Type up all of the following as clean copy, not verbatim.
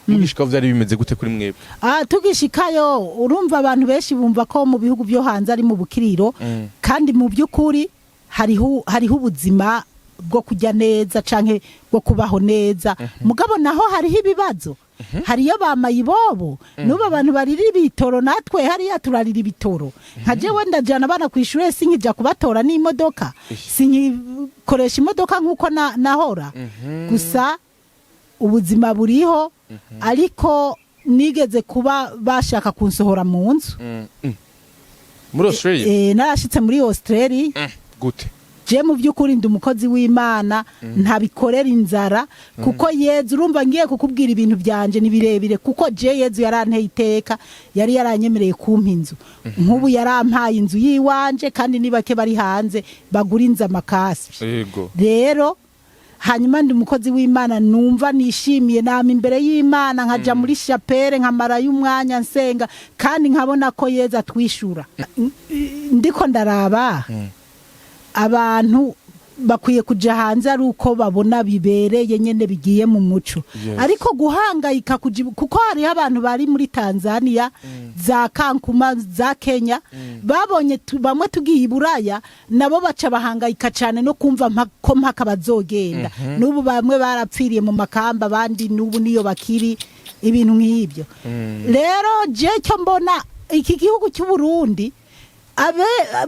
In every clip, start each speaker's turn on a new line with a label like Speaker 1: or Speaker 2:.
Speaker 1: mugishika vyari bimeze gute kuri mwebwe?
Speaker 2: Tugishikayo urumva abantu benshi bumva ko mu bihugu byo hanze ari mu bukiriro kandi mu by'ukuri hariho ubuzima bwo kujya neza canke bwo kubaho neza mugabo naho hariho ibibazo hariyo bamayibobo nuba abantu bariri bitoro natwe hariya turarira ibitoro nka jewe ndajana abana kwishure sinkija kubatora n'imodoka sinkikoresha imodoka nkuko nahora gusa ubuzima buriho ariko nigeze kuba bashaka kunsohora mu nzu
Speaker 1: muri Australia
Speaker 2: narashitse muri Australia
Speaker 1: gute
Speaker 2: je mu by'ukuri ndi umukozi w'Imana ntabikorera inzara kuko Yezu urumva ngiye kukubwira ibintu byanje ni birebire kuko je Yezu yaranteye iteka yari yaranyemereye kumpa inzu nk'ubu yarampaye inzu yiwanje kandi nibake bari hanze bagurinza amakasi
Speaker 1: yego
Speaker 2: rero hanyuma ndi umukozi w'Imana numva nishimiye nama imbere y'Imana nkaja muri chapelle nkamara y'umwanya nsenga kandi nkabona ko Yezu atwishura ndiko ndaraba abantu bakwiye kuja hanze ari uko babona bibereye nyene bigiye mu muco ariko guhangayika kuko hari abantu bari muri Tanzania za Kankuma za Kenya babonye bamwe tugiye iburaya nabo baca bahangayika cyane no kumva ko mpaka bazogenda nubu bamwe barapfiriye mu makamba abandi nubu niyo bakiri ibintu nk'ibyo rero je cyo mbona iki gihugu cy'u Burundi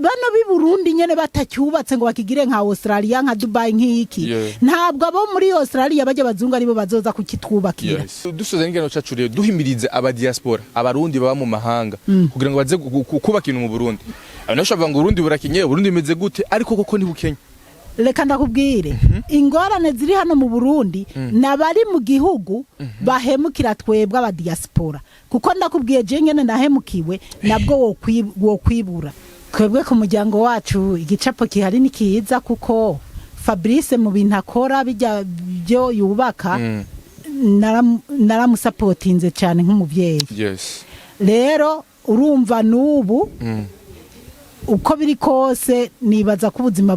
Speaker 2: bano b'i Burundi nyene batacyubatse ngo bakigire nka Australia nka Dubai nk'iki ntabwo abo muri Australia baje bazungu aribo bazoza kukitwubakira
Speaker 1: dusoza ingeno cacu rero duhimirize aba diaspora abarundi baba mu mahanga kugira ngo baze kubaka ibintu mu Burundi abashaka ngo Burundi burakinye Burundi bimeze gute ariko koko ni bukenya
Speaker 2: reka ndakubwire ingorane ziri hano mu Burundi nabari mu gihugu bahemukira twebwe aba diaspora kuko ndakubwiye je ngene nahemukiwe nabwo wo kwibura twebwe ku muryango wacu igicapo kihari ni kiza kuko Fabrice mu bintu akora bijya byo yubaka naramusapotinze cyane nk'umuvyeyi rero urumva nubu uko biri kose nibaza ko ubuzima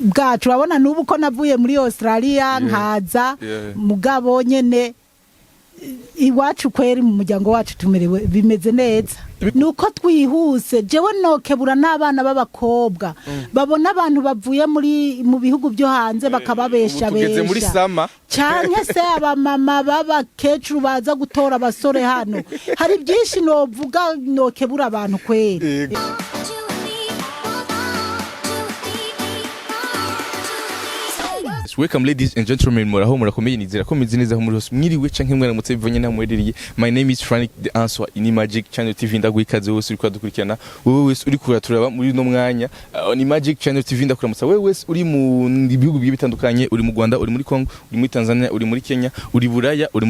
Speaker 2: bwacu urabona nubu ko navuye muri Australia nkaza mugabo nyene iwacu kweri mu muryango wacu tumerewe bimeze neza nuko twihuse jewe nokebura n'abana b'abakobwa babona abantu bavuye mu bihugu byo hanze bakababesha
Speaker 1: tugeze muri sama
Speaker 2: canke se abamama b'abakecuru baza gutora abasore hano hari byinshi novuga nokebura abantu kweri
Speaker 1: Welcome ladies and gentlemen muraho murakomeye nizera ko mizi neza muri hose mwiriwe canke mwaramutse bivanye na mwereriye my name is Frank the answer in Magic Channel TV ndaguikaze wose uri kwadukurikirana wewe wese uri kuraturaba muri no mwanya ni Magic Channel TV ndakuramutsa wewe wese uri mu bihugu bitandukanye uri mu Rwanda uri muri Congo uri muri Tanzania uri muri Kenya uri Buraya uri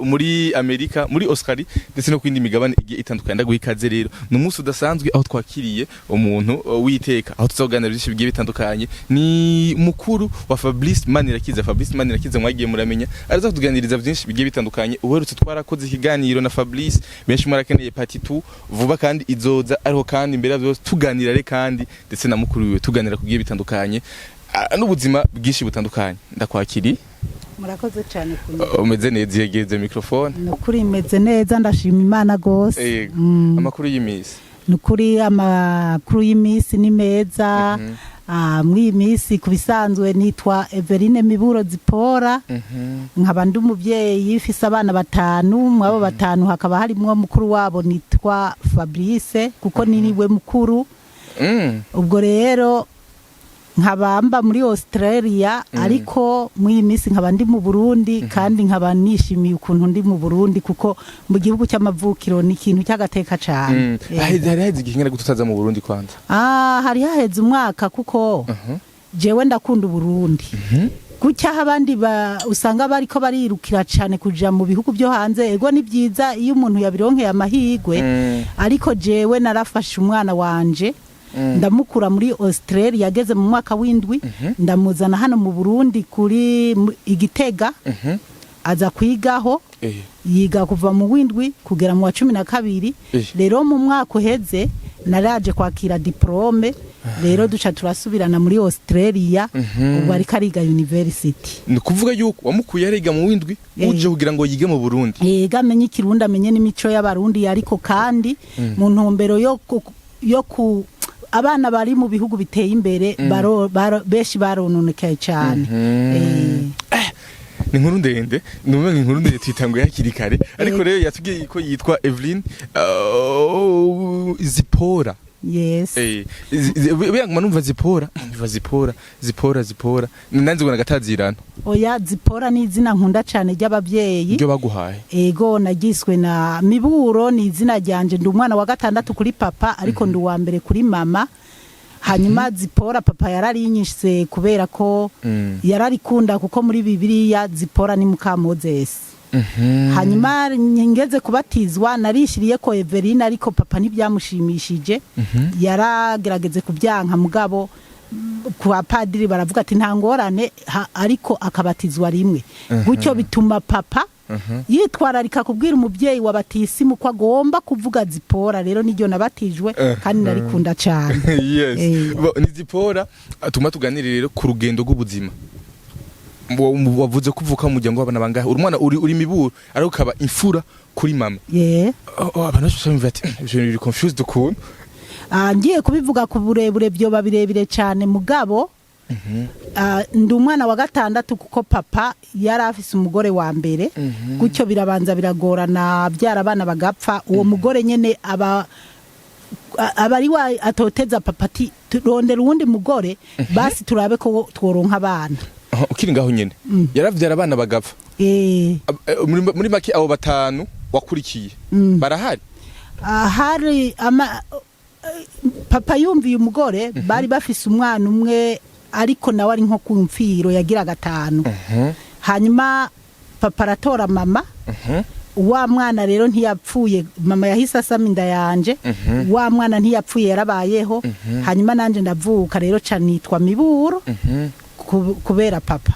Speaker 1: muri Amerika muri Australia ndetse no kwindi migabane igiye itandukanye ndaguikaze rero numunsi udasanzwe aho twakiriye umuntu witeka aho tuzoganira byinshi bigiye bitandukanye ni mukuru wa Fabrice Fabrice Manirakiza mwagiye muramenya araza kutuganiriza byinshi bigiye bitandukanye uherutse twarakoze ikiganiro na Fabrice benshi murakeneye part 2 vuba kandi izoza ariho kandi imbere byose tuganira re kandi ndetse na mukuru wiwe tuganira kugiye bitandukanye n'ubuzima bwishi butandukanye ndakwakiri
Speaker 2: murakoze cyane
Speaker 1: umeze neza yegeze microphone
Speaker 2: nukuri imeze neza ndashima Imana gose
Speaker 1: amakuru y'imisi
Speaker 2: nukuri amakuru y'imisi ni meza muri misi kubisanzwe nitwa Everine Miburo Zipora nkaba ndi umuvyeyi ifise abana 5 mwabo 5 hakaba harimo mukuru wabo nitwa Fabrice kuko niniwe mukuru ubwo rero nkabamba muri Australia ariko muri misi nkaba ndi mu Burundi kandi nkaba nishimiye ukuntu ndi mu Burundi kuko mu gihugu cy'amavukiro ni ikintu cyagateka cyane
Speaker 1: hari heze igihingana gututaza mu Burundi kwanza
Speaker 2: hari haheze umwaka kuko jewe ndakunda Burundi kucya abandi usanga bariko barirukira cyane kuja mu bihugu byo hanze ego ni byiza iyo umuntu yabironkeye amahigwe ariko jewe narafashe umwana wanje ndamukura muri Australia yageze mu mwaka w'indwi ndamuzana hano mu Burundi kuri Igitega aza kwigaho yiga kuva mu w'indwi kugera mu wa 12 rero mu mwaka uheze naraje kwakira diplome rero duca turasubirana muri Australia ubu ariko ariga university.
Speaker 1: ni kuvuga yuko wamukuye ariga mu windwi uje kugira ngo yige mu Burundi
Speaker 2: amenye ikirundi amenye n'imico y'abarundi ariko kandi mu ntumbero yo ku abana bari mu bihugu biteye imbere benshi barononekaye cyane.
Speaker 1: ni inkuru ndende numva inkuru ndende twitanguye hakiri kare ariko rero yatubwiye ko yitwa Evelyn Zipora.
Speaker 2: Yes.
Speaker 1: Biyanguma numva Zipora nanze ngo nagatazirana.
Speaker 2: Oya Zipora ni izina nkunda cyane ry'abavyeyi.
Speaker 1: Ryo baguhaye.
Speaker 2: Ego nagiswe na Miburo ni izina ryanje ndi umwana wa gatandatu kuri papa ariko ndi uwa mbere kuri mama. Hanyuma Zipora papa yararinyise kubera ko yararikunda kuko muri Bibiliya Zipora ni muka Moses. Hanyuma ngeze kubatizwa narishiriye ko Evelyn ariko papa ntibyamushimishije yaragerageze kubyanka mugabo kwa padiri baravuga ati nta ngorane ariko akabatizwa rimwe gutyo bituma papa yitwararika kubwira umubyeyi wabatisimu ko agomba kuvuga Zipora rero niryo nabatijwe kandi narikunda cyane.
Speaker 1: Yes. Ni Zipora atuma tuganirira rero ku rugendo rw'ubuzima wavuze kuvuka mu muryango w'abana bangahe urumwana uri Miburo ari ukaba imfura kuri mama. Abantu bashobora ati je suis confused ukuntu
Speaker 2: ngiye kubivuga ku burebure byo babirebire cyane mugabo ndi umwana wa gatandatu kuko papa yari afise umugore wa mbere gutyo birabanza biragorana byara abana bagapfa uwo mugore nyene abari wa atoteza papa ati turondera uwundi mugore basi turabe ko tworonka abana.
Speaker 1: Ukiri ngaho nyene yaravyara abana bagapfa muri make abo batanu wakurikiye barahari
Speaker 2: hari papa yumviye umugore bari bafise umwana umwe ariko nawe ari nko kumfiro yagira gatanu hanyuma papa aratora mama wa mwana rero ntiyapfuye mama yahise asama inda yanje wa mwana ntiyapfuye yarabayeho hanyuma nanje ndavuka rero canitwa Miburo kubera papa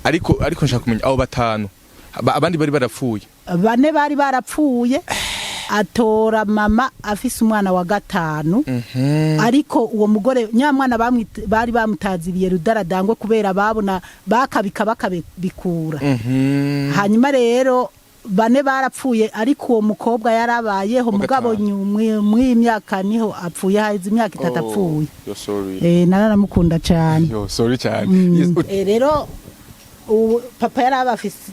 Speaker 1: ariko nshaka kumenya abo batanu abandi bari barapfuye
Speaker 2: bane bari barapfuye atora mama afise umwana wa gatanu ariko uwo mugore nyamwana bari bamutaziriye rudaradangwe kubera babona bakabikura hanyuma rero bane barapfuye ariko uwo mukobwa yarabayeho mugabo mw'imyaka niho apfuye haze imyaka 3 apfuye naramukunda cyane
Speaker 1: sorry cyane
Speaker 2: rero papa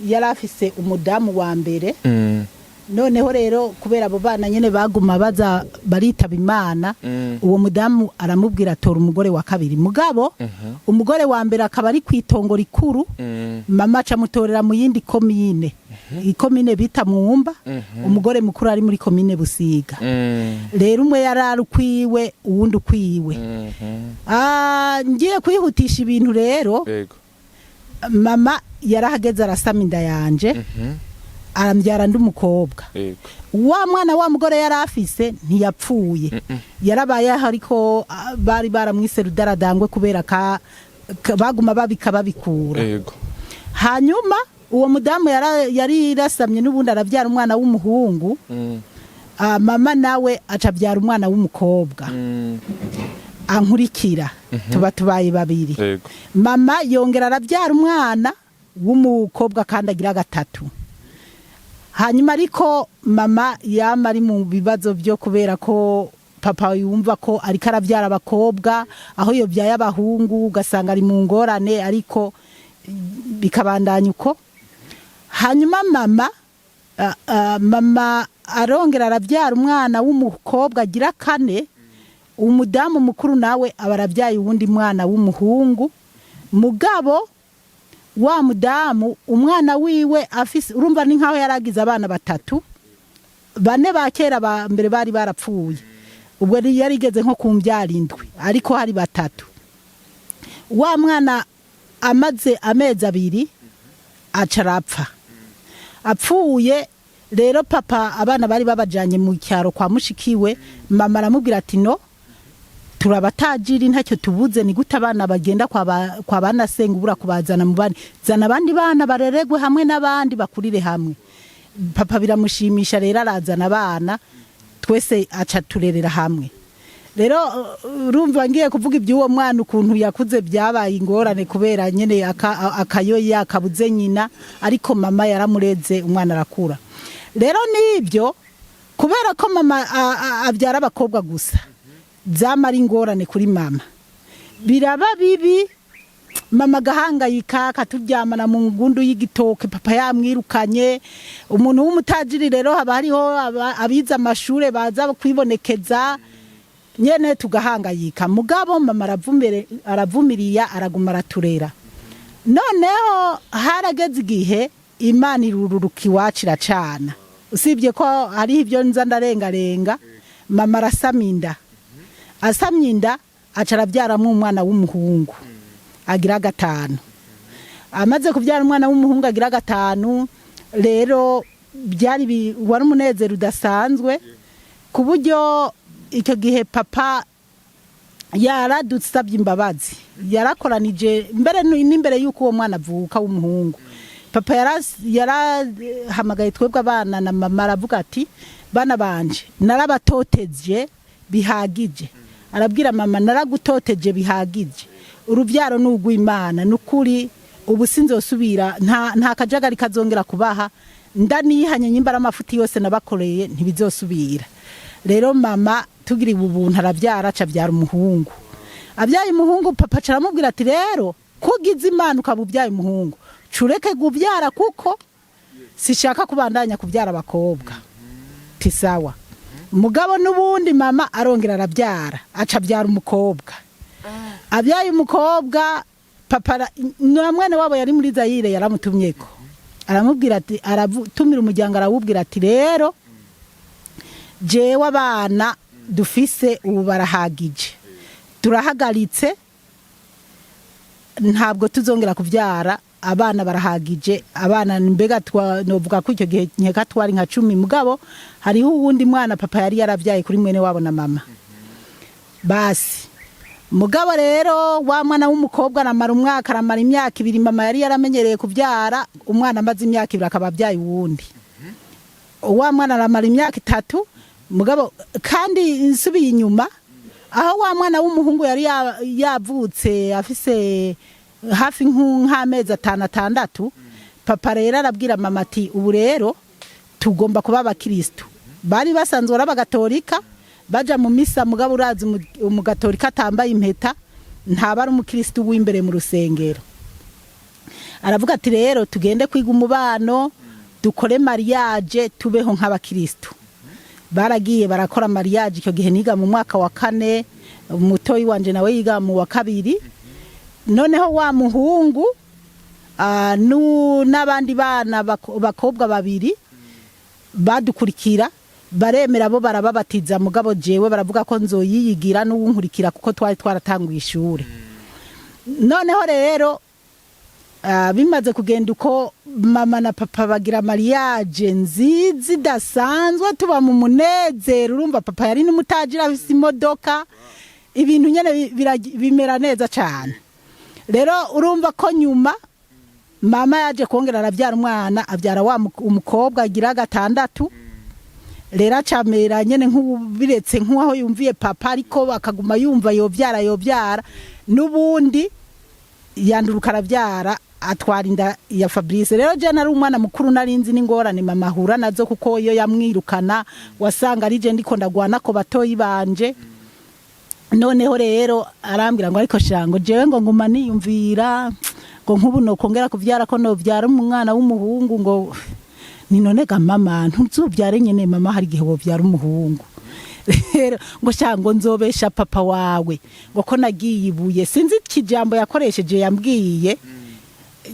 Speaker 2: yari afise umudamu wa mbere noneho rero kubera abo bana nyene baguma baza baritaba Imana uwo mudamu aramubwira tora umugore wa kabiri mugabo umugore wa mbere akaba ari kwitongo rikuru mama acamutorera mu yindi komine ikomine bita Mwumba umugore mukuru ari muri komine Busiga rero umwe yarari ukwiwe uwundi ukwiwe ngiye kwihutisha ibintu rero mama yarahageze arasama inda yanje arambyara ndi umukobwa wa mwana wa mugore yari afise ntiyapfuye yarabaye ariko bari baramwise rudaradangwe kubera baguma babikura hanyuma uwo mudamu yari rasamye n'ubundi arabyara umwana w'umuhungu mama nawe acabyara umwana w'umukobwa ankurikira tubaye babiri mama yongera arabyara umwana w'umukobwa kandi agira gatatu hanyuma ariko mama yama ari mu bibazo byo kubera ko papa yumva ko ariko arabyara abakobwa aho yo byaye abahungu ugasanga ari mu ngorane ariko bikabandanya uko hanyuma mama arongera arabyara umwana w'umukobwa agira 4 umudamu mukuru nawe abarabyaye uwundi mwana w'umuhungu mugabo wa mudamu umwana wiwe afise urumva ni nkaho yaragize abana 3 bane bakera ba mbere bari barapfuye ubwo yarigeze nko kumbyara 7 ariko hari 3 wa mwana amaze amezi 2 acarapfa apfuye rero papa abana bari babajanye mu cyaro kwa mushikiwe mama aramubwira ati no turabatajiri ntacyo tubuze ni gute abana bagenda kwa bana senga ubura kubazana mu bandi zana abandi bana bareregwe hamwe n'abandi bakurire hamwe papa biramushimisha rero arazana abana twese aca turerera hamwe rero urumva ngiye kuvuga iby'uwo mwana ukuntu yakuze byabaye ingorane kubera nyene akayoya akabuze nyina ariko mama yaramureze umwana arakura rero nibyo kubera ko mama abyara abakobwa gusa zamara ingorane kuri mama biraba bibi mama gahangayika akaturyamana mu ngundu y'igitoke papa yamwirukanye umuntu w'umutajiri rero haba hariho abiza amashure baza kwibonekeza nyene tugahangayika mugabo mama aravumiriya araguma araturera noneho harageze igihe Imana irururuka iwacu iracana usibye ko hari ibyo nza ndarengarenga mama arasaminda asamyinda aca arabyaramwo umwana w'umuhungu agira 5 amaze kubyara umwana w'umuhungu agira 5 rero byari wari umunezero udasanzwe ku buryo icyo gihe papa yaradusabye imbabazi yarakoranije mbere y'uko uwo mwana avuka w'umuhungu papa yarahamagaye twebwe abana na mama aravuga ati bana banje narabatoteje bihagije arabwira mama naragutoteje bihagije urubyaro n'ugw'Imana nukuri ubu sinzosubira nta kajagari kazongera kubaha ndanihanye nyimbara amafuti yose nabakoreye ntibizosubira rero mama tugiri ubuntu arabyara acabyara umuhungu abyaye umuhungu papa caramubwira ati rero kugize Imana ukabubyaye umuhungu cureke gubyara kuko sishaka kubandanya kubyara abakobwa tisawa mugabo nubundi mama arongera arabyara acabyara umukobwa abyaye umukobwa papa mwene wabo yari muri Zaire yaramutumyeko aramubwira ati aratumira umuryango arawubwira ati rero jewe abana dufise ubu barahagije turahagaritse ntabwo tuzongera kubyara abana barahagije abana mbega novuga ko icyo gihe nkeka twari nka 10 mugabo hariho uwundi mwana papa yari yaravyaye kuri mwene wabo na mama basi mugabo rero wa mwana w'umukobwa aramara umwaka aramara imyaka 2 mama yari yaramenyereye kubyara umwana amaze imyaka 2 akaba abyaye uwundi wa mwana aramara imyaka 3 mugabo kandi insubiye inyuma aho wa mwana w'umuhungu yari yavutse afise hafi nk'amezi 5 papa rero arabwira mama ati ubu rero tugomba kuba abakristo bari basanzwe arabagatolika baja mu misa mugabo urazi umugatolika atambaye impeta ntaba ari umukristo w'imbere mu rusengero aravuga ati rero tugende kwiga umubano dukore mariage tubeho nk'abakristo baragiye barakora mariage icyo gihe niga mu mwaka wa 4 umutoyi wanje nawe yiga mu wa 2 noneho wa muhungu n'abandi bana bakobwa 2 badukurikira baremera bo barababatiza mugabo jewe baravuga ko nzoyiyigira n'uwunkurikira kuko twari twaratanguye ishure noneho rero bimaze kugenda uko mama na papa bagira mariage nziza idasanzwe tuba mu munezero urumva papa yari n'umutajira afise imodoka ibintu nyene bimera neza cyane rero urumva ko nyuma mama yaje kongera arabyara umwana abyara wa umukobwa agira 6 rero acamera nyene nk'ubiretse nk'aho yumviye papa ariko bakaguma yumva yobyara n'ubundi yanduruka arabyara atwara inda ya Fabrice rero je nari umwana mukuru narinzi n'ingorane mama hura nazo kuko iyo yamwirukana wasanga ari je ndiko ndagwana ko batoyi banje noneho rero arambwira ngo ariko shango jewe ngo nguma niyumvira ngo nkubu no kongera kuvyara ko no vyara umwana w'umuhungu ngo ninonega mama ntuzubyare nyene mama hari gihe bo vyara umuhungu rero ngo shango nzobesha papa wawe ngo ko nagiye ibuye sinzi kijambo yakoresheje yambwiye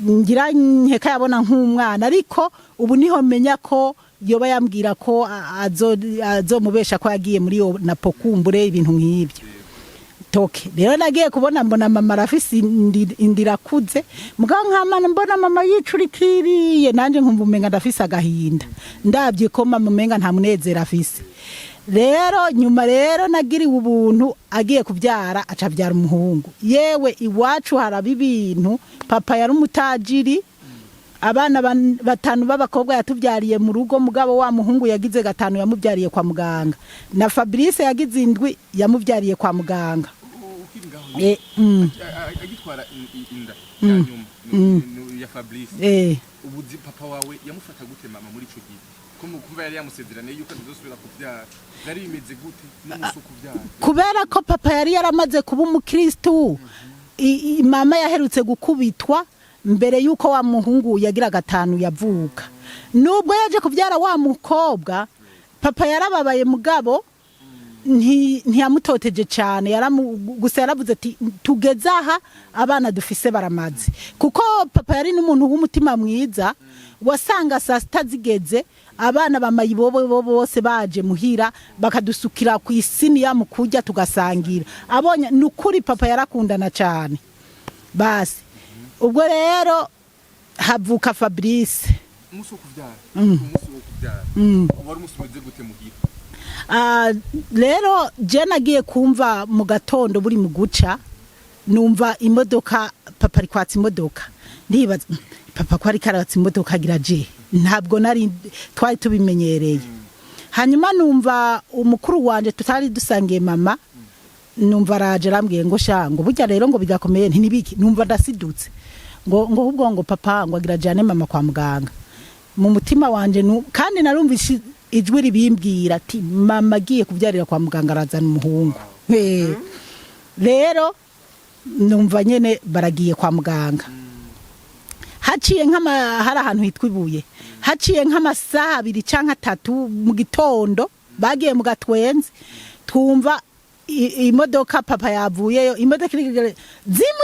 Speaker 2: ngira nkeka yabona nk'umwana ariko ubu niho menya ko yoba yambwira ko azomubesha ko yagiye muri yo na pokumbure ibintu nk'ibyo toke rero nagiye kubona mbona mama arafise indira kuze mugabo nkamana mbona mama yicurikiriye nanje nkumva umenga ndafise agahinda ndabye ko mama umenga nta munezero afise rero nyuma rero nagiriwe ubuntu agiye kubyara acabyara umuhungu yewe iwacu haraba ibintu papa yari umutajiri abana batanu b'abakobwa yatubyariye mu rugo, mugabo wa muhungu yagize gatanu yamubyariye kwa muganga, na Fabrice yagize indwi yamubyariye kwa muganga.
Speaker 1: Agitwara inda nyuma ya Fabrice, ubuzi papa wawe yamufata gute mama muri ico gihe? Kumva yari yamusezerane yuko azosubira kuvyara, zari bimeze gute n'umuso kuvyara?
Speaker 2: Kubera ko papa yari yaramaze kuba umukristo, mama yaherutse gukubitwa mbere yuko wa muhungu yagira gatanu yavuka. Nubwo yaje kuvyara wa mukobwa, papa yarababaye mugabo ntiyamutoteje cyane, gusa yaravuze ati tugeze aha abana dufise baramaze, kuko papa yari n'umuntu w'umutima mwiza, wasanga saa sita zigeze abana bamayibobo bose baje muhira bakadusukira ku isiniya mu kurya tugasangira. Abonye nukuri papa yarakundana cyane. Basi ubwo rero havuka Fabrice.
Speaker 1: Umuso kuvyara wari umusumeze gute muhira?
Speaker 2: Rero je nagiye kumva mu gatondo buri mu guca, numva imodoka, papa ari kwatsa imodoka, ndibaza papa ko ari karatsa imodoka agira je, ntabwo nari twari tubimenyereye. Hanyuma numva umukuru wanje tutari dusangiye mama, numva araje arambwiye ngo shango burya rero ngo bigakomeye ntinibiki, numva ndasidutse ngo ahubwo ngo papa ngo agira jane mama kwa muganga. Mu mutima wanje kandi narumvise ijwi ribimbwira ati mama agiye kubyarira kwa muganga arazana umuhungu. Rero numva nyene baragiye kwa muganga. Haciye hari ahantu hitwa Ibuye, haciye nk'amasaha 2 canke 3 mu gitondo bagiye mu Gatwenzi, twumva imodoka papa yavuyeyo, imodoka zimu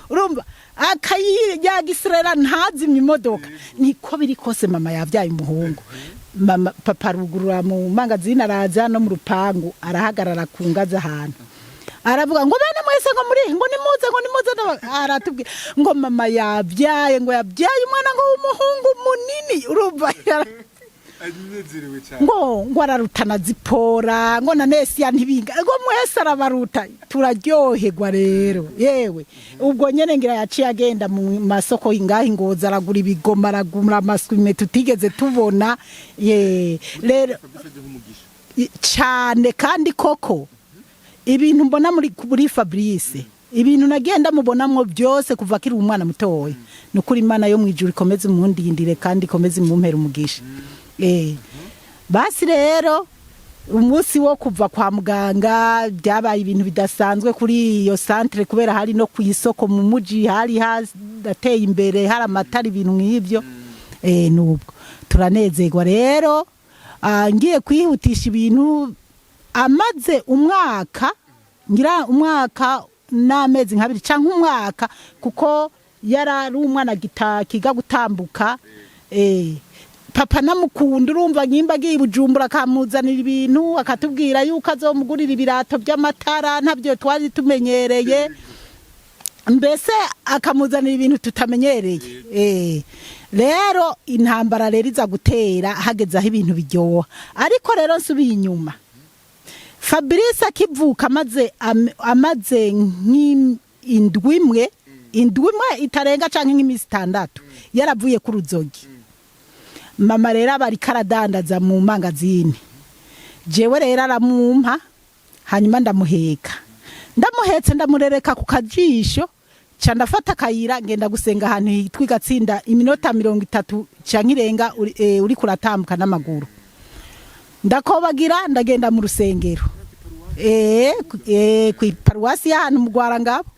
Speaker 2: urumva akayiyagisirera ntazimye imodoka. Niko biri kose mama yavyaye umuhungu. Mama papa rugurura mu mangazini araza no mu rupangu arahagarara ku ngaza ahantu, aravuga ngo bene mwese ngo muri ngo nimuze aratubwira ngo mama yabyaye umwana ngo w'umuhungu munini. Urumva
Speaker 1: anezerewe cyane
Speaker 2: ngo ararutana zipora ngo na Nesia ntibinga ngo mwese arabaruta, turaryoherwa rero. Yewe ubwo nyene ngira yaciye agenda mu masoko ingahe Ngoza aragura ibigoma, aragura amaswime tutigeze tubona. Rero cyane kandi koko ibintu mbona muri Fabrice, ibintu nagenda mubonamwo byose kuva kiri umwana mutoya, nukuri Imana yo mwijuru ikomeze umundindire kandi ikomeze mumpera umugisha. Basi rero umunsi wo kuva kwa muganga byabaye ibintu bidasanzwe kuri iyo centre, kubera hari no ku isoko mu muji hari hateye imbere, hari amatara, ibintu nk'ibyo. Nubwo turanezerwa rero, ngiye kwihutisha ibintu. Amaze umwaka, ngira umwaka n'amezi nk'abiri canke umwaka, kuko yarari umwana kiga gutambuka. Papa namukunda, urumva nkimba agiye Bujumbura akamuzanira ibintu akatubwira yuko azomugurira ibirato by'amatara, ntabyo twari tumenyereye, mbese akamuzanira ibintu tutamenyereye. Rero intambara rero iza gutera hageze aho ibintu biryoha. Ariko rero nsubiye inyuma, Fabrice akivuka amaze nk'indwi imwe itarenga canke nk'imisi 6 yaravuye ku Ruzogi. Mama rero abari karadandaza mu mangazini, jewe rero aramumpa, hanyuma ndamuhetse ndamurereka ku kajisho, ca ndafata akayira ngenda gusenga ahantu hitwa Gatsinda, iminota 30 canke irenga uri kuratambuka n'amaguru. Ndakobagira ndagenda mu rusengero, ku paruwasi y'ahantu mu Gwarangabo.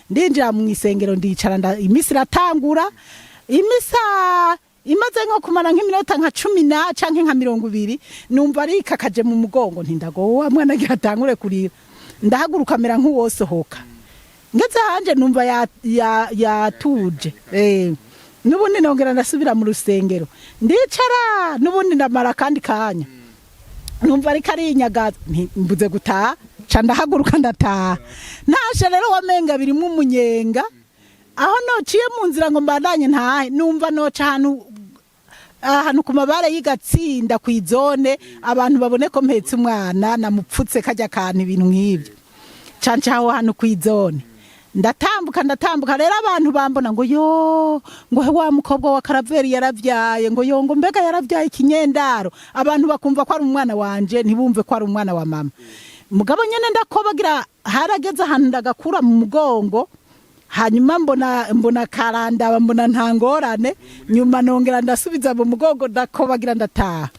Speaker 2: Ndinjira mu isengero ndicara, imisi iratangura, imisa imaze nko kumara nk'iminota nka 10 canke nka 20, numva ari kakaje mu mugongo, ntindago wa mwana gatangure kurira. Ndahaguruka mera nk'uwosohoka, ngeze hanje numva yatuje. Nubundi nongera ndasubira mu rusengero, ndicara nubundi ndamara kandi kanya, numva ari karinyagaza, mbuze gutaha, ca ndahaguruka ndataha. Nashe rero wamenga birimo umunyenga, aho nociye mu nzira ngo mbandanye ntahe, numva noca ahantu ku mabare y'Igatsinda ku izone, abantu babone ko mpetse umwana namupfutse kajya kantu ibintu nk'ibyo. Canca aho hantu ku izone ndatambuka rero abantu bambona ngo yo ngo wa mukobwa wa Karaveri yaravyaye ngo yo ngo mbega yaravyaye ikinyendaro abantu bakumva ko ari umwana wanje ntibumve ko ari umwana wa mama mugabo nyene ndakobagira harageze ahantu ndagakura mu mugongo hanyuma mbona karanda mbona ntangorane nyuma nongera ndasubiza mu mugongo ndakobagira ndataha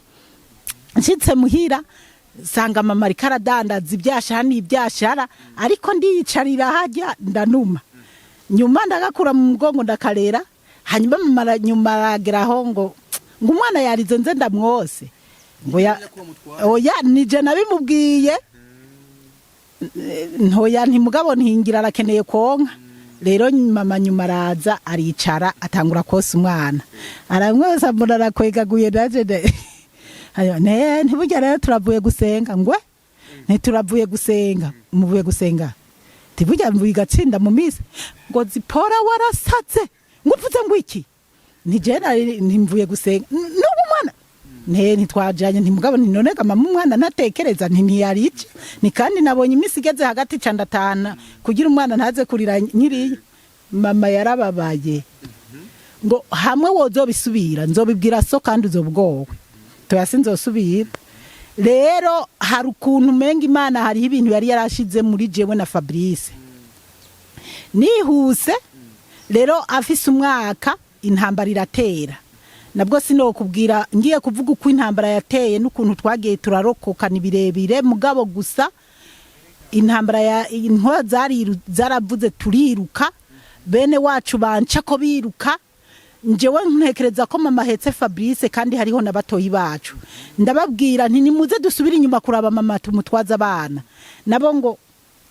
Speaker 2: nshitse muhira sanga mama ariko aradandaza ibyashara n'ibyashara ariko ndiyicarira hajya ndanuma nyuma ndagakura mu mugongo ndakarera hanyuma mama nyuma arageraho ngo umwana yarize nze ndamwose ngo oya nije nabimubwiye ntoya ntimugabo ntingira arakeneye konka rero mama nyuma araza aricara atangura kosa umwana aramwesa mbona arakwegaguye naje ntibujya rero turavuye gusenga ngwe ntituravuye gusenga muvuye gusenga ntibujya mvuye gatsinda mu misi ngo zipora warasatse nguvuze ngo iki nijena ntimvuye gusenga n'ubu mwana ntitwajanye ntimugabo ntinoneka mama umwana natekereza ntiyarice ni kandi nabonye imisi igeze hagati candatana kugira umwana ntaze kurira nkiri mama yarababaye ngo hamwe wozobisubira nzobibwira so kandi uzobwowe toyasi nzosubira rero hari ukuntu menga Imana hari ibintu yari yarashize muri jewe na Fabrice nihuse rero afise umwaka intambara iratera nabwo sinokubwira ngiye kuvuga uko intambara yateye n'ukuntu twagiye turarokoka nibirebire mugabo gusa intambara ya intwa zaravuze turiruka bene wacu banca ko biruka njewe ntekereza ko mama hetse Fabrice kandi hariho nabatoyi bacu ndababwira nti nimuze dusubira inyuma kuraba mama tumutwaza abana nabo ngo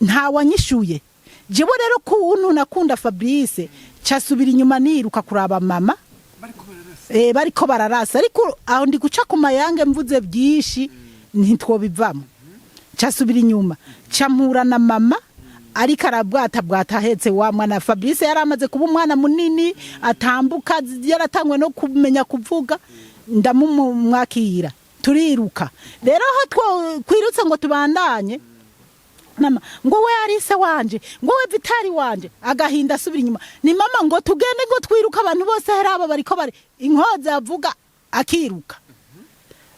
Speaker 2: nta wanyishuye jewe rero kuntu nakunda Fabrice casubira inyuma niruka kuraba mama bariko bararasa ariko aho ndi guca ku mayange mvuze byinshi ntitwobivamo casubira inyuma campura na mama ariko arabwata hetse wa mwana Fabrice yaramaze kuba umwana munini atambuka yaratangwe no kumenya kuvuga ndamumwakira turiruka rero aho kwirutse ngo tubandanye mama ngo we Arise wanje ngo we Vitali wanje agahinda asubira inyuma ni mama ngo tugende ngo twiruka abantu bose haraba bariko bari inkoza yavuga akiruka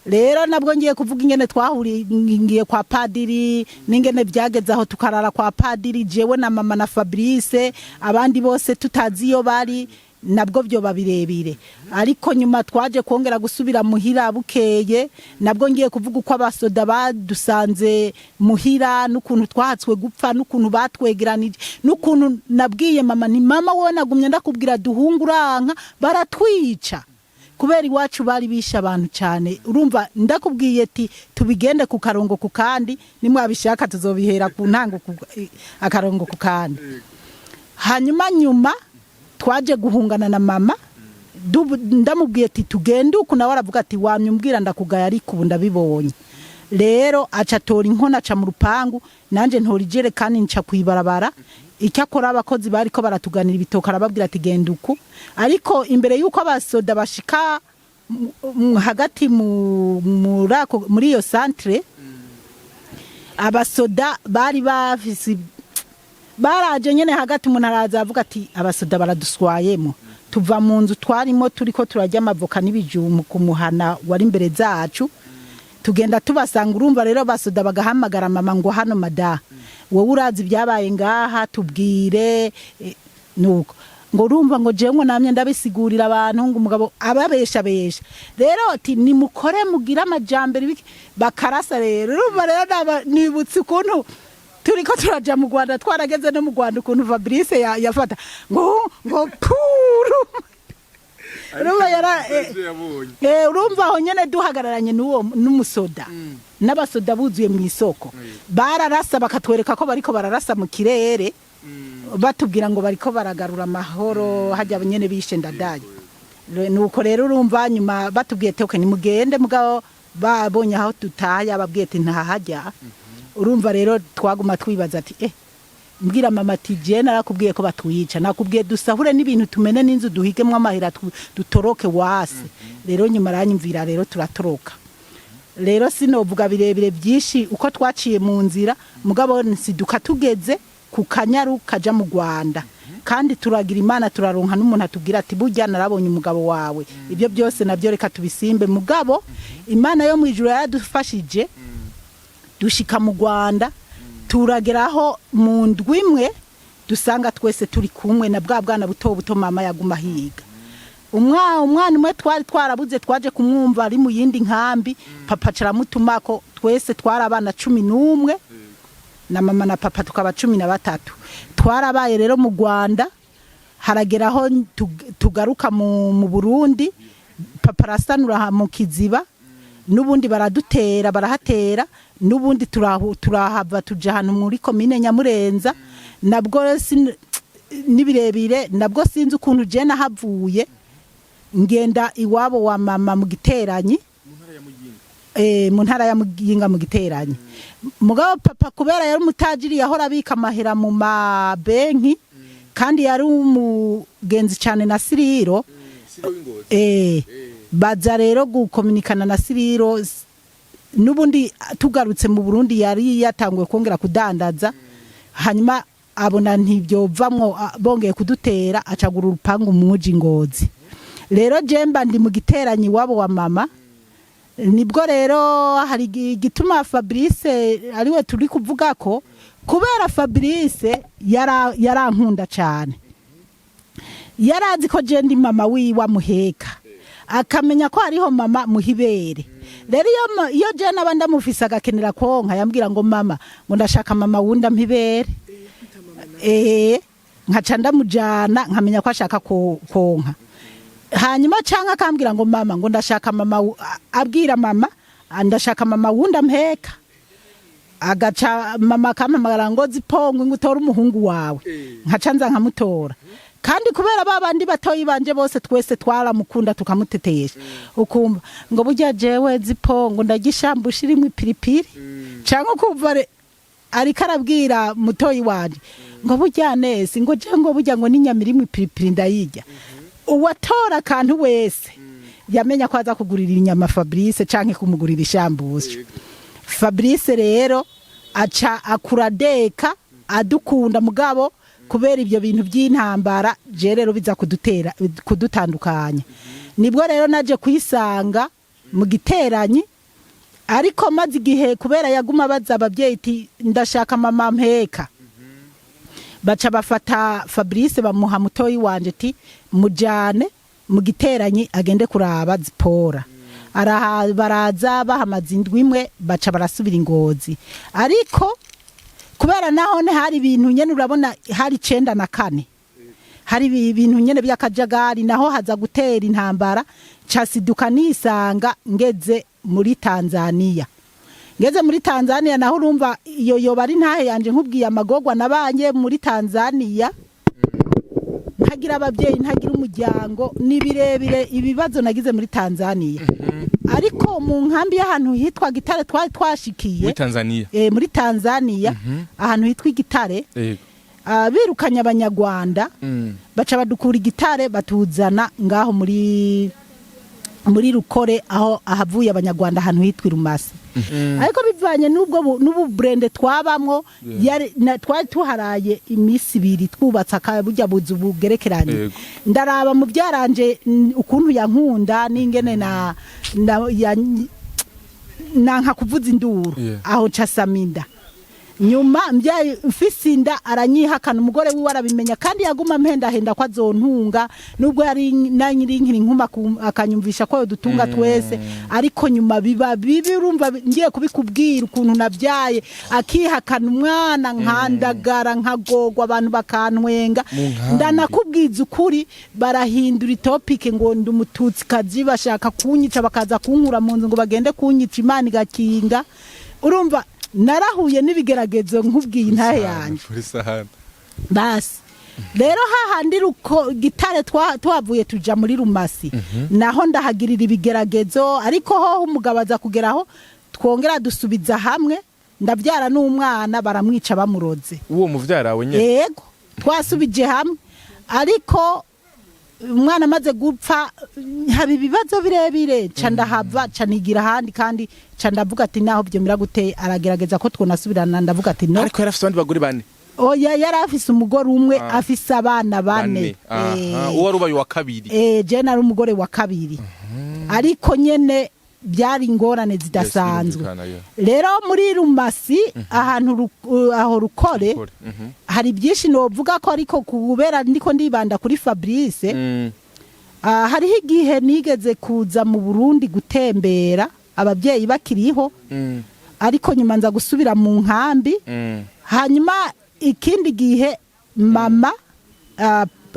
Speaker 2: rero nabwo ngiye kuvuga ingene twahuriye kwa padiri n'ingene byageze aho tukarara kwa padiri jewe na mama na Fabrice abandi bose tutazi iyo bari nabwo byo babirebire ariko nyuma twaje kongera gusubira muhira bukeye nabwo ngiye kuvuga uko abasoda badusanze muhira n'ukuntu twahatswe gupfa n'ukuntu batwegeranije n'ukuntu nabwiye mama ni mama wowe nagumye ndakubwira duhunguranka baratwica kubera iwacu bari bisha abantu cyane urumva ndakubwiye ati tubigende ku karongo ku kandi nimwabishaka tuzobihera ku ntango akarongo ku kandi hanyuma nyuma twaje guhungana na mama ndamubwiye ati tugende uko nawe aravuga ati wamyumbwira ndakugaya ariko ubu ndabibonye rero aca tora inkona aca mu rupangu nanje ntora ijere kandi nca kwibarabara icyakora abakozi bariko baratuganira ibitoka arababwira ati genda uku ariko imbere yuko abasoda bashika hagati muri iyo centre abasoda bari bafise baraje nyene hagati umuntu araza avuga ati abasoda baraduswayemo tuva mu nzu twarimo turiko turajya amavoka n'ibijumu kumuhana wari imbere zacu tugenda tubasanga urumva rero basoda bagahamagara mama ngo hano mada wowe urazi byabaye ngaha tubwire nuko ngo urumva ngo jewe namye ndabisigurira abantu ngo umugabo ababesha rero ati nimukore mugira amajambere bakarasa rero urumva rero nibutse ukuntu turiko turaja mu Rwanda twarageze no mu Rwanda ukuntu Fabrice yafata ngo puru urumva aho nyene duhagararanye n'umusoda n'abasoda buzuye mu isoko bararasa bakatwereka ko bariko bararasa mu kirere batubwira ngo bariko baragarura amahoro hajya nyene bishe ndadaye nuko rero urumva nyuma batubwiye teke nimugende mugabo babonye aho tutaye ababwiye ati ntahajya urumva rero twaguma twibaza ati mbwira mama ati je narakubwiye ko batwica nakubwiye dusahure n'ibintu tumene n'inzu duhigemwe amahera dutoroke wase rero nyuma aranyumvira rero turatoroka rero sinovuga birebire byinshi uko twaciye mu nzira mugabo nsiduka tugeze ku kanyaru kaja mu Rwanda kandi turagira Imana turaronka n'umuntu atubwira ati burya narabonye umugabo wawe ibyo byose nabyo reka tubisimbe mugabo Imana yo mwijuru yaradufashije dushika mu Rwanda turageraho mu ndwimwe dusanga twese turi kumwe na bwa bwana buto buto mama yaguma higa umwana umwe twari twarabuze twaje kumwumva ari mu yindi nkambi papa caramutumako twese twarabana 11 na mama na papa tukaba 13 twarabaye rero mu Rwanda harageraho tugaruka mu Burundi papa rasanura mu Kiziba nubundi baradutera barahatera nubundi turahava tuja hano muri komine Nyamurenza nabwo nibirebire nabwo sinzi ukuntu je nahavuye ngenda iwabo wa mama mu Giteranyi mu ntara ya Muyinga mu Giteranyi mugabo papa kubera yari umutajiri yahora abika amahera mu mabenki kandi yari umugenzi cyane na Siriro baza rero gukomunikana na Siriro nubundi tugarutse mu Burundi yari yatanguye kongera kudandaza hanyuma abona ntibyovamwo bongeye kudutera acagura urupangu mu muji Ngozi rero jemba ndi mu Giteranyi wabo wa mama nibwo rero hari gituma Fabrice ariwe turi kuvuga ko kubera Fabrice yarankunda cyane yarazi ko je ndi mama wiwa muheka akamenya ko hariho mama muhibere rero iyo je nabanda mufise agakenera konka yambwira ngo mama ngo ndashaka mama wunda mpibere nkaca ndamujana nkamenya ko ashaka konka hanyuma canka akambwira ngo mama ngo ndashaka mama abwira mama ndashaka mama wunda mpeka agaca mama kamamagara ngo zipongo ngutora umuhungu wawe nkaca nza nkamutora kandi kubera babandi batoyi banje bose twese twaramukunda tukamutetesha ukumva ngo burya jewe zipongo ndagishambusha irimwe piripiri canke kuva ari karabwira mutoyi wanje ngo burya nese ngo je ngo burya ngo ninyamirimwe piripiri ndayirya uwatora kantu wese yamenya ko aza kugurira inyama Fabrice canke kumugurira ishambusha Fabrice rero aca akuradeka adukunda mugabo kubera ibyo bintu by'intambara je rero biza kudutandukanya nibwo rero naje kwisanga mu Giteranyi ariko maze igihe kubera yaguma baza abavyeyi iti ndashaka mama mpeka baca bafata Fabrice bamuha mutoyi wanje ati mujane mu Giteranyi agende kuraba zipora baraza bahamaze indwimwe baca barasubira Ingozi ariko kubera nahone hari ibintu nyene urabona hari 94 hari ibintu nyene by'akajagari naho haza gutera intambara casiduka nisanga ngeze muri Tanzania naho urumva iyo yoba ari ntahe yanje nkubwiye amagogwa nabanye muri Tanzania ntagira abavyeyi ntagira umuryango nibirebire ibibazo nagize muri Tanzania ariko mu nkambi y'ahantu hitwa Gitare twari twashikiye muri Tanzania ahantu hitwa Gitare birukanya abanyarwanda baca badukura Gitare batuzana ngaho muri Rukore aho ahavuye abanyarwanda ahantu hitwa Rumasi ariko bivanye n'ubu brand twabamwo twari tuharaye imisi 2 twubatsa burya buzu bugerekeranye ndaraba mu byaranje ukuntu yankunda n'ingene nanka kuvuza induru aho casaminda nyuma mbyaye mfisinda aranyihakana umugore wiwe arabimenya kandi yaguma mpenda ko azontunga nubwo yari nanyirinkiri nkuma akanyumvisha ko dutunga twese ariko nyuma biba bibi urumva ngiye kubikubwira ukuntu nabyaye akihakana umwana nkandagara nkagogwa abantu bakantwenga ndanakubwiza ukuri barahindura topic ngo ndumututsi kazi bashaka kunyica bakaza kunkura mu nzu ngo bagende kunyica Imana igakinga urumva narahuye n'ibigeragezo nkubwiye intahe yanje basi rero hahandi ruko Gitare twavuye tuja muri Rumasi naho ndahagirira ibigeragezo ariko ho umugabo aza kugeraho twongera dusubiza hamwe ndabyara n'umwana baramwica bamuroze
Speaker 1: uwo muvyara we nyene
Speaker 2: yego twasubije hamwe ariko umwana amaze gupfa haba ibibazo birebire candahava canigira handi kandi candavuga ati naho byo miragute aragerageza ko twonasubirana ndavuga ati no
Speaker 1: ariko yarafite abandi bagore bane
Speaker 2: oya yari afise umugore umwe afise abana bane
Speaker 1: uwo rubaye wa kabiri
Speaker 2: je nari umugore wa kabiri ariko nyene byari ingorane zidasanzwe rero muri Rumasi ahantu aho Rukore hari byinshi novuga ko ariko kubera ndiko ndibanda kuri Fabrice hariho igihe nigeze kuza mu Burundi gutembera ababyeyi bakiriho ariko nyuma nza gusubira mu nkambi hanyuma ikindi gihe mama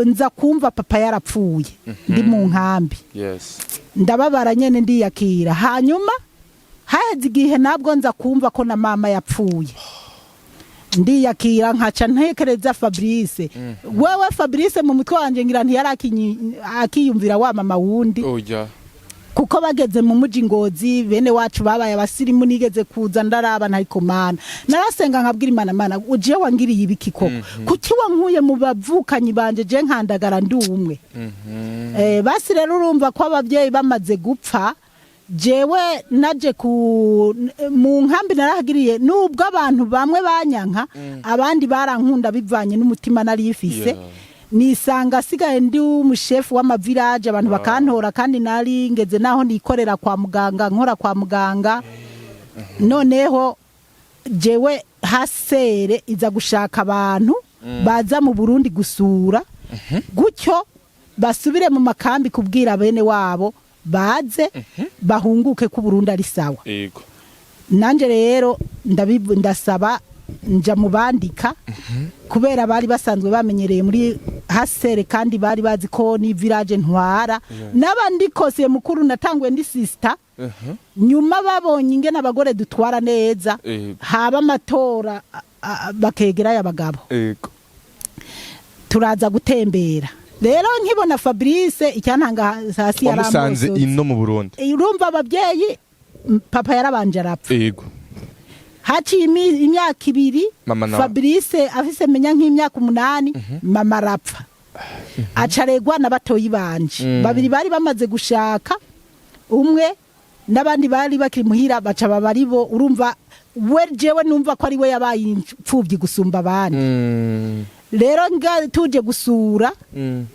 Speaker 2: nza kumva papa yarapfuye ndi mu nkambi ndababara nyene ndiyakira hanyuma haheze igihe nabwo nza kumva ko na mama yapfuye ndiyakira nkaca ntekereza Fabrice wewe Fabrice mu mutwe wanje ngira ntiyari akiyumvira wa mama wundi kuko bageze mu muji Ngozi bene wacu babaye abasirimu nigeze kuza ndaraba ntako mana narasenga nkabwira Imana uje wangiriye ibiki koko kuki wankuye mu bavukanyi banje je nkandagara ndi umwe basi rero urumva ko abavyeyi bamaze gupfa jewe naje mu nkambi narahagiriye nubwo abantu bamwe banyanka abandi barankunda bivanye n'umutima nari ifise nisanga sigaye ndi umushefu w'amavillage abantu bakantora kandi nari ngeze naho nikorera kwa muganga nkora kwa muganga noneho jewe hasere iza gushaka abantu baza mu Burundi gusura gutyo basubire mu makambi kubwira bene wabo baze bahunguke ku Burundi ari sawa nanje rero ndasaba nja mubandika kubera bari basanzwe bamenyereye muri hasere kandi bari bazi ko ni village ntwara nabandi kose mukuru natangwe ndi sister nyuma babonye ingene abagore dutwara neza haba amatora bakegera y'abagabo turaza gutembera rero nkibona Fabrice icyantanga hasi
Speaker 1: yaramusanze ino mu Burundi
Speaker 2: urumva ababyeyi papa yarabanje arapfa haci imyaka 2 Fabrice afise menya nk'imyaka 8 mama arapfa acaregwa n'abatoyi banje babiri bari bamaze gushaka umwe n'abandi bari bakiri muhira baca babaribo urumva we jewe numva ko ari we yabaye impfuvyi gusumba abandi rero tuje gusura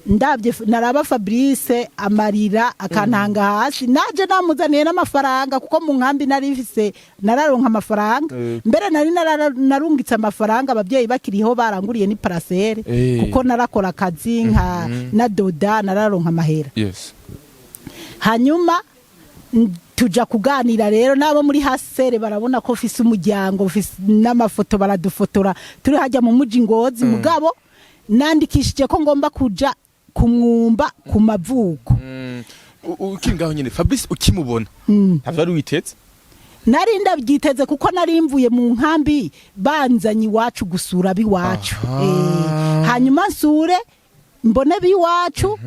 Speaker 2: ndabye naraba Fabrice amarira akantanga hasi naje namuzaniye n'amafaranga kuko mu nkambi nari ifise nararonka amafaranga mbere nari narungitse amafaranga abavyeyi bakiriho baranguriye ni parcelle kuko narakora akazi nka na doda nararonka amahera hanyuma tuja kuganira rero nabo muri hasere barabona ko fise umuryango fise n'amafoto baradufotora turi hajya mu muji Ngozi mugabo nandikishije ko ngomba kuja kumwumba ku mavuko
Speaker 1: ukingaho nyene Fabrice ukimubona ntavyo witetse
Speaker 2: nari ndabyiteze kuko nari mvuye mu nkambi banzanyi wacu gusura biwacu hanyuma nsure mbone biwacu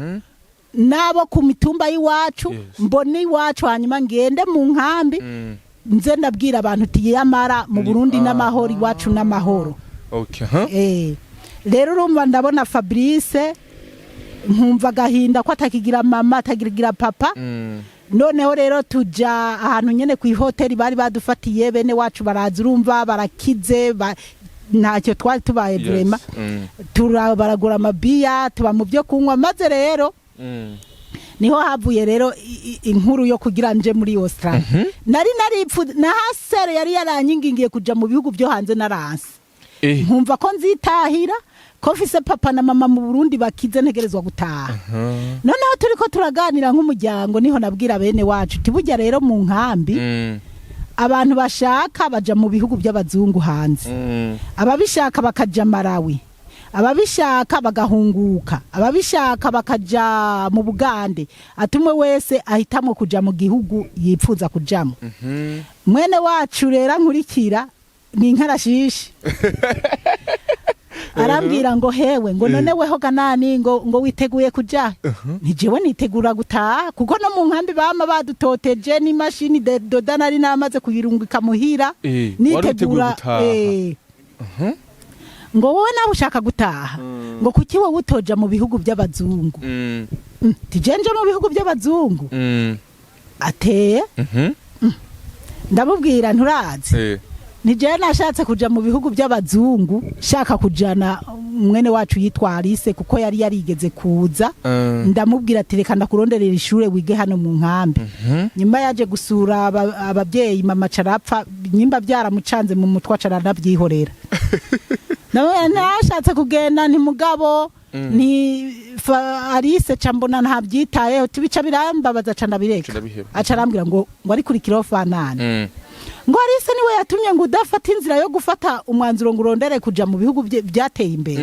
Speaker 2: nabo ku mitumba y'iwacu mbone iwacu hanyuma ngende mu nkambi nze ndabwira abantu tiyamara mu Burundi n'amahoro iwacu n'amahoro rero urumva ndabona Fabrice nkumva gahinda ko atakigira mama atakigira papa noneho rero tuja ahantu nyene ku hoteli bari badufatiye bene wacu baraza urumva barakize ntacyo twari tubaye vraiment baragura amabiya tuba mu byo kunywa maze rero niho havuye rero inkuru yo kugira nje muri Australia nari naripfu na hasere yari yaranyingingiye kuja mu bihugu byo hanze naranse nkumva ko nzitahira ko fise papa na mama mu Burundi bakize ntegerezwa gutaha noneho turiko turaganira nk'umuryango niho nabwira bene wacu tibujya rero mu nkambi abantu bashaka baja mu bihugu by'abazungu hanze ababishaka bakaja Malawi ababishaka bagahunguka ababishaka bakaja mu Bugande atumwe wese ahitamo kuja mu gihugu yipfuza kujamo mwene wacu rero nkurikira ni nkarashishi arambwira ngo hewe ngo none weho ganani ngo witeguye kuja ntijewe nitegura gutaha kuko no mu nkambi bama badutoteje ni machine doda nari namaze kuyirungika muhira nitegura ngo wowe nawe ushaka gutaha ngo kuki wowe utoja mu bihugu by'abazungu tijenje mu bihugu by'abazungu ateye ndabubwira nturazi nije nashatse kuja mu bihugu by'abazungu shaka kujana mwene wacu yitwa Alice kuko yari yarigeze kuza ndamubwira ati reka ndakuronderera ishure wige hano mu nkambi nyuma yaje gusura ababyeyi mama carapfa nyimba byaramucanze mu mutwa carana byihorera nawe nashatse kugenda nti mugabo ni Alice cambona ntabyitayeho tibica birambabaza canda bireka acarambwira ngo ari kuri kirofanane ngo Alice niwe yatumye ngo udafata inzira yo gufata umwanzuro ngo urondere kuja mu bihugu byateye imbere